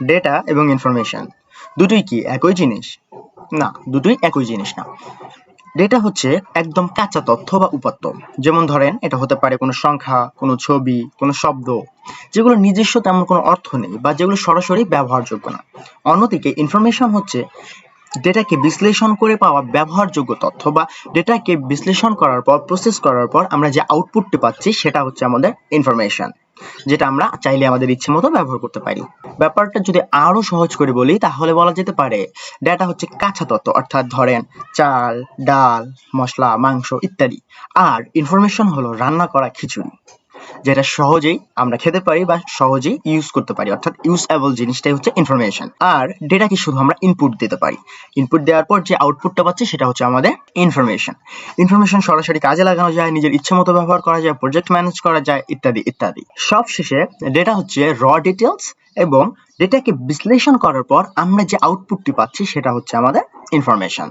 Data এবং information দুটোই কি একই জিনিস? না, দুটোই একই জিনিস না। ডেটা হচ্ছে একদম কাঁচা তথ্য বা উপাত্ত। যেমন ধরেন এটা হতে পারে কোনো সংখ্যা, কোনো ছবি, কোনো শব্দ, যেগুলো নিজস্ব তেমন কোনো অর্থ নেই বা যেগুলো সরাসরি ব্যবহারযোগ্য না। অন্যদিকে ইনফরমেশন হচ্ছে ডেটাকে বিশ্লেষণ করে পাওয়া ব্যবহারযোগ্য তথ্য বা ডেটাকে বিশ্লেষণ করার পর প্রসেস করার পর আমরা যে আউটপুটটি পাচ্ছি সেটা হচ্ছে আমাদের ইনফরমেশন, যেটা আমরা চাইলে আমাদের ইচ্ছে মতো ব্যবহার করতে পারি। ব্যাপারটা যদি আরো সহজ করে বলি তাহলে বলা যেতে পারে ডেটা হচ্ছে কাঁচা তথ্য, অর্থাৎ ধরেন চাল, ডাল, মশলা, মাংস ইত্যাদি। আর ইনফরমেশন হলো রান্না করা খিচুড়ি, যেটা সহজেই আমরা খেতে পারি বা সহজেই ইউজ করতে পারি, অর্থাৎ ইউজেবল জিনিসটাই হচ্ছে ইনফরমেশন। আর ডেটাকে শুধু আমরা ইনপুট দিতে পারি, ইনপুট দেওয়ার পর যে আউটপুটটা পাচ্ছি সেটা হচ্ছে আমাদের ইনফরমেশন। ইনফরমেশন সরাসরি কাজে লাগানো যায়, নিজের ইচ্ছে মতো ব্যবহার করা যায়, প্রজেক্ট ম্যানেজ করা যায় ইত্যাদি ইত্যাদি। সব শেষে ডেটা হচ্ছে র ডিটেলস, এবং ডেটাকে বিশ্লেষণ করার পর আমরা যে আউটপুটটি পাচ্ছি সেটা হচ্ছে আমাদের ইনফরমেশন।